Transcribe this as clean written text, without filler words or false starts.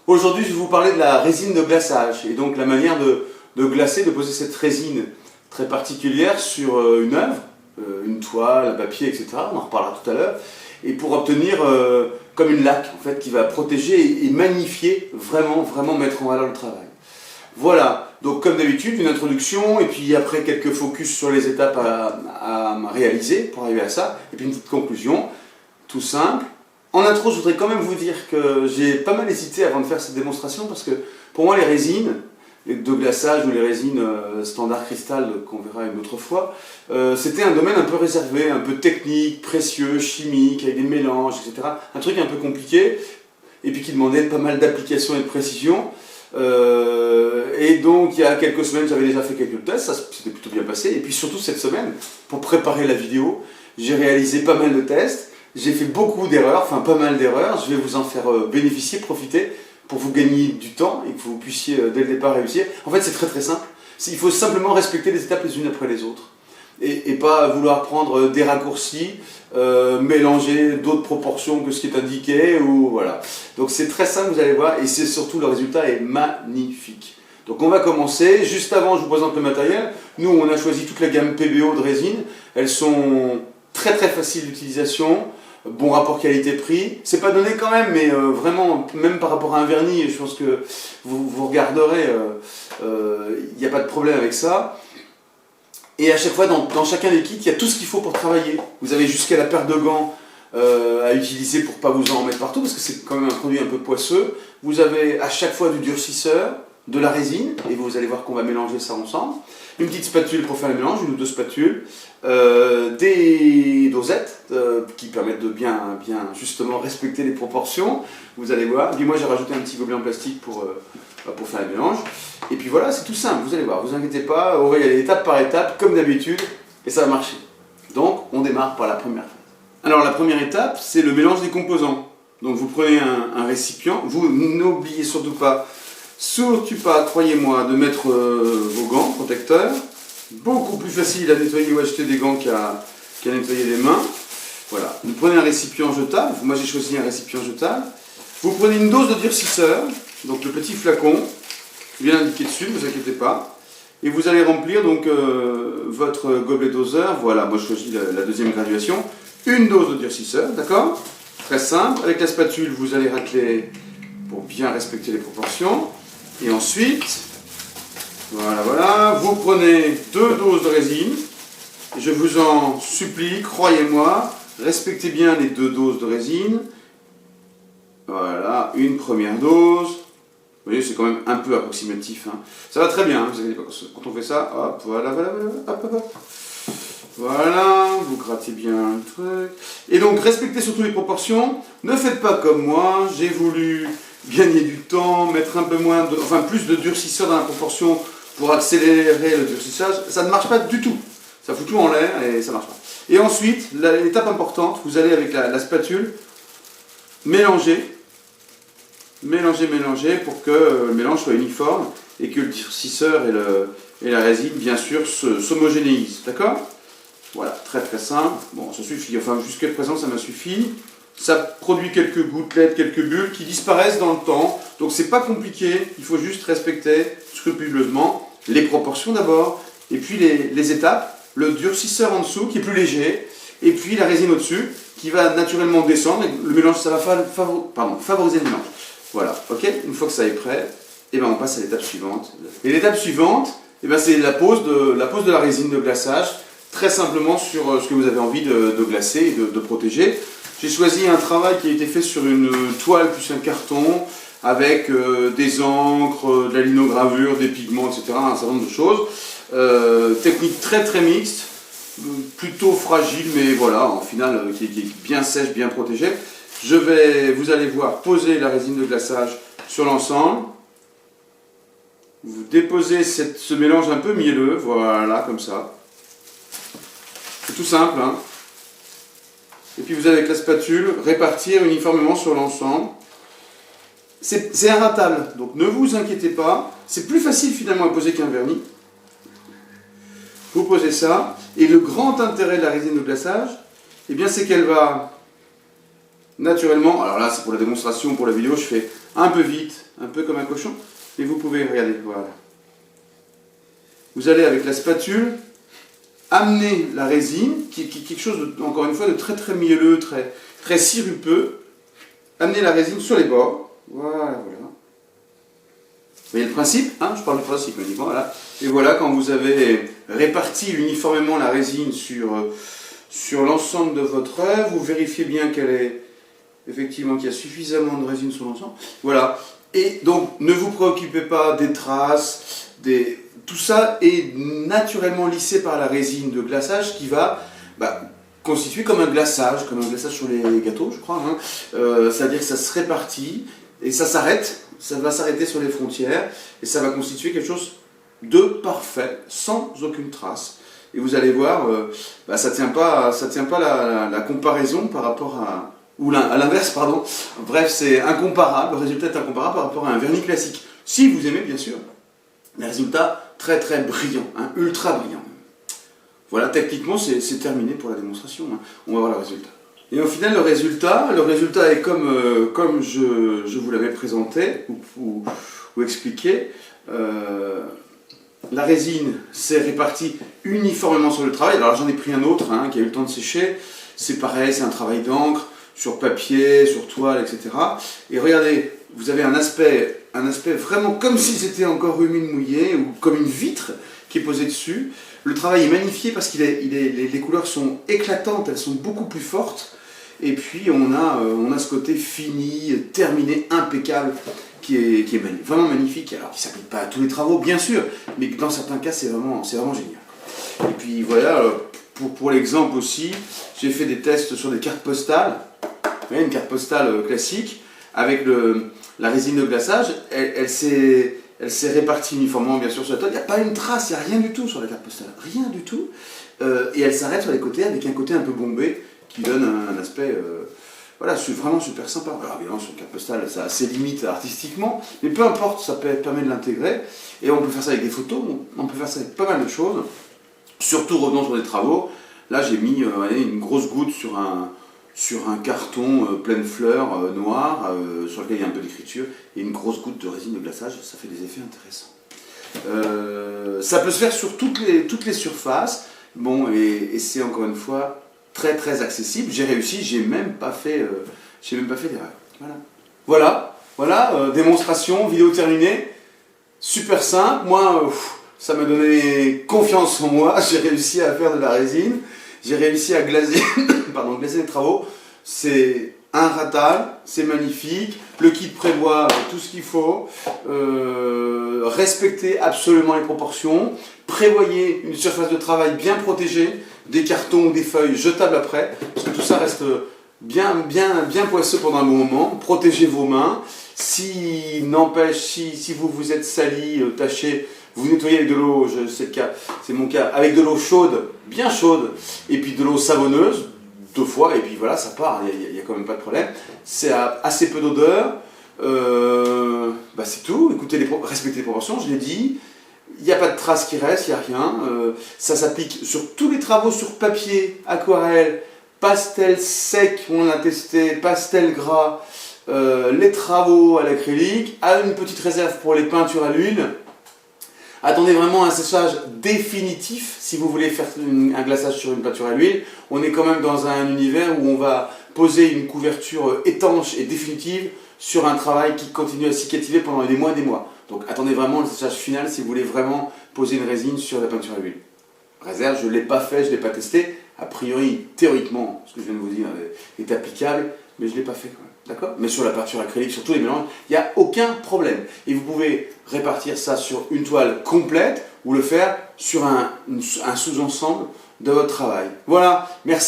Aujourd'hui, je vais vous parler de la résine de glaçage et donc la manière de glacer, de poser cette résine très particulière sur une œuvre, une toile, un papier, etc. On en reparlera tout à l'heure. Et pour obtenir comme une laque en fait, qui va protéger et magnifier, vraiment mettre en valeur le travail. Voilà, donc comme d'habitude, une introduction et puis après quelques focus sur les étapes à réaliser pour arriver à ça. Et puis une petite conclusion, tout simple. En intro, je voudrais quand même vous dire que j'ai pas mal hésité avant de faire cette démonstration parce que pour moi les résines de glaçage ou les résines standard cristal qu'on verra une autre fois, c'était un domaine un peu réservé, un peu technique, précieux, chimique, avec des mélanges, etc. Un truc un peu compliqué et puis qui demandait pas mal d'application et de précision. Et donc il y a quelques semaines j'avais déjà fait quelques tests, ça s'était plutôt bien passé. Et puis surtout cette semaine, pour préparer la vidéo, j'ai réalisé pas mal de tests. J'ai fait beaucoup d'erreurs, enfin pas mal d'erreurs, je vais vous en faire bénéficier, profiter pour vous gagner du temps et que vous puissiez dès le départ réussir. En fait c'est très simple, il faut simplement respecter les étapes les unes après les autres et pas vouloir prendre des raccourcis, mélanger d'autres proportions que ce qui est indiqué, ou voilà. Donc c'est très simple, vous allez voir, et c'est surtout le résultat est magnifique. Donc on va commencer, juste avant je vous présente le matériel. Nous on a choisi toute la gamme PBO de résine, elles sont très faciles d'utilisation. Bon rapport qualité-prix, c'est pas donné quand même, mais vraiment, même par rapport à un vernis, je pense que vous regarderez, il n'y a pas de problème avec ça. Et à chaque fois, dans chacun des kits, il y a tout ce qu'il faut pour travailler. Vous avez jusqu'à la paire de gants à utiliser pour ne pas vous en mettre partout, parce que c'est quand même un produit un peu poisseux. Vous avez à chaque fois du durcisseur, de la résine, et vous allez voir qu'on va mélanger ça ensemble. Une petite spatule pour faire le mélange, une ou deux spatules, des dosettes qui permettent de bien justement respecter les proportions, vous allez voir. Et puis moi j'ai rajouté un petit gobelet en plastique pour faire le mélange. Et puis voilà, c'est tout simple, vous allez voir, vous inquiétez pas, on va y aller étape par étape, comme d'habitude, et ça va marcher. Donc on démarre par la première phase. Alors la première étape, c'est le mélange des composants. Donc vous prenez un récipient, vous n'oubliez surtout pas, croyez-moi, de mettre vos gants protecteurs. Beaucoup plus facile à nettoyer ou acheter des gants qu'à nettoyer les mains. Voilà, vous prenez un récipient jetable, moi j'ai choisi un récipient jetable. Vous prenez une dose de durcisseur, donc le petit flacon, bien indiqué dessus, ne vous inquiétez pas. Et vous allez remplir donc votre gobelet doseur, voilà, moi je choisis la deuxième graduation. Une dose de durcisseur, d'accord? Très simple, avec la spatule vous allez racler pour bien respecter les proportions. Et ensuite, voilà, vous prenez 2 doses de résine. Je vous en supplie, croyez-moi, respectez bien les 2 doses de résine. Voilà, une première dose. Vous voyez, c'est quand même un peu approximatif. Hein. Ça va très bien, hein, vous savez, quand on fait ça, hop, voilà, hop. Voilà, vous grattez bien le truc. Et donc, respectez surtout les proportions. Ne faites pas comme moi, j'ai voulu gagner du temps, mettre un peu plus de durcisseur dans la proportion pour accélérer le durcissage. Ça ne marche pas du tout. Ça fout tout en l'air et ça ne marche pas. Et ensuite, l'étape importante, vous allez avec la spatule mélanger pour que le mélange soit uniforme et que le durcisseur et la résine, bien sûr, s'homogénéisent. D'accord ? Voilà, très simple. Bon, ça suffit. Enfin, jusqu'à présent, ça m'a suffi. Ça produit quelques gouttelettes, quelques bulles qui disparaissent dans le temps. Donc c'est pas compliqué, il faut juste respecter scrupuleusement les proportions d'abord, et puis les étapes, le durcisseur en dessous qui est plus léger, et puis la résine au-dessus qui va naturellement descendre, et le mélange, ça va favoriser le mélange. Voilà, ok, une fois que ça est prêt, et ben on passe à l'étape suivante. Et l'étape suivante, et ben c'est la pose de la résine de glaçage, très simplement sur ce que vous avez envie de glacer et de protéger. J'ai choisi un travail qui a été fait sur une toile plus un carton, avec des encres, de la linogravure, des pigments, etc. Un certain nombre de choses. Technique très mixte, plutôt fragile, mais voilà, en final, qui est bien sèche, bien protégée. Vous allez voir poser la résine de glaçage sur l'ensemble. Vous déposez ce mélange un peu mielleux, voilà, comme ça. C'est tout simple, hein. Et puis vous allez avec la spatule répartir uniformément sur l'ensemble. C'est inratable, donc ne vous inquiétez pas. C'est plus facile finalement à poser qu'un vernis. Vous posez ça, et le grand intérêt de la résine de glaçage, eh bien c'est qu'elle va naturellement, alors là c'est pour la démonstration, pour la vidéo, je fais un peu vite, un peu comme un cochon. Et vous pouvez, regarder, voilà. Vous allez avec la spatule amener la résine, qui est quelque chose, encore une fois, de très très mielleux, très, très sirupeux. Amener la résine sur les bords. Voilà, voilà. Vous voyez le principe, hein, je parle du principe uniquement, voilà. Et voilà, quand vous avez réparti uniformément la résine sur l'ensemble de votre œuvre, vous vérifiez bien qu'elle est, effectivement, qu'il y a suffisamment de résine sur l'ensemble. Voilà. Et donc, ne vous préoccupez pas des traces, tout ça est naturellement lissé par la résine de glaçage qui va constituer comme un glaçage sur les gâteaux, je crois. Hein. C'est-à-dire que ça se répartit et ça s'arrête. Ça va s'arrêter sur les frontières et ça va constituer quelque chose de parfait, sans aucune trace. Et vous allez voir, ça tient pas la comparaison par rapport à... ou à l'inverse, pardon. Bref, c'est incomparable, le résultat est incomparable par rapport à un vernis classique. Si vous aimez, bien sûr, les résultats très très brillants, hein, ultra brillants. Voilà, techniquement, c'est terminé pour la démonstration. Hein. On va voir le résultat. Et au final, le résultat est comme je vous l'avais présenté ou expliqué. La résine s'est répartie uniformément sur le travail. Alors j'en ai pris un autre hein, qui a eu le temps de sécher. C'est pareil, c'est un travail d'encre, sur papier, sur toile, etc. Et regardez, vous avez un aspect vraiment comme si c'était encore humide, mouillé, ou comme une vitre qui est posée dessus. Le travail est magnifié parce que les couleurs sont éclatantes, elles sont beaucoup plus fortes. Et puis on a ce côté fini, terminé, impeccable, qui est vraiment magnifique. Alors qui ne s'applique pas à tous les travaux, bien sûr, mais dans certains cas c'est vraiment génial. Et puis voilà, pour l'exemple aussi, j'ai fait des tests sur des cartes postales. Vous voyez, une carte postale classique, avec la résine de glaçage, elle s'est répartie uniformément bien sûr sur la toile. Il n'y a pas une trace, il n'y a rien du tout sur la carte postale, rien du tout. Et elle s'arrête sur les côtés avec un côté un peu bombé qui donne un aspect voilà, vraiment super sympa. Alors évidemment sur une carte postale ça a ses limites artistiquement, mais peu importe, ça permet de l'intégrer. Et on peut faire ça avec des photos, on peut faire ça avec pas mal de choses. Surtout revenons sur des travaux, là j'ai mis une grosse goutte sur un carton plein de fleurs noires, sur lequel il y a un peu d'écriture, et une grosse goutte de résine de glaçage, ça fait des effets intéressants. Ça peut se faire sur toutes les surfaces, bon, et c'est encore une fois très très accessible. J'ai réussi, j'ai même pas fait d'erreur. Voilà, démonstration, vidéo terminée, super simple. Moi, ça m'a donné confiance en moi, j'ai réussi à faire de la résine, j'ai réussi à glacer les travaux. C'est un ratal, c'est magnifique, le kit prévoit tout ce qu'il faut, respectez absolument les proportions, prévoyez une surface de travail bien protégée, des cartons ou des feuilles jetables après, parce que tout ça reste bien poisseux pendant un bon moment, protégez vos mains, si vous vous êtes sali, taché, vous nettoyez avec de l'eau, c'est mon cas, avec de l'eau chaude, bien chaude, et puis de l'eau savonneuse, 2 fois, et puis voilà, ça part, il n'y a quand même pas de problème. C'est assez peu d'odeur, c'est tout, écoutez, respectez les proportions, je l'ai dit, il n'y a pas de traces qui restent, il n'y a rien. Ça s'applique sur tous les travaux sur papier, aquarelle, pastel sec, on l'a testé, pastel gras, les travaux à l'acrylique, à une petite réserve pour les peintures à l'huile. Attendez vraiment un séchage définitif si vous voulez faire un glaçage sur une peinture à l'huile. On est quand même dans un univers où on va poser une couverture étanche et définitive sur un travail qui continue à cicativer pendant des mois et des mois. Donc attendez vraiment le séchage final si vous voulez vraiment poser une résine sur la peinture à l'huile. Réserve, je ne l'ai pas fait, je ne l'ai pas testé. A priori, théoriquement, ce que je viens de vous dire est applicable, mais je ne l'ai pas fait quand même. D'accord ? Mais sur la peinture acrylique, sur tous les mélanges, il n'y a aucun problème. Et vous pouvez répartir ça sur une toile complète ou le faire sur un sous-ensemble de votre travail. Voilà, merci.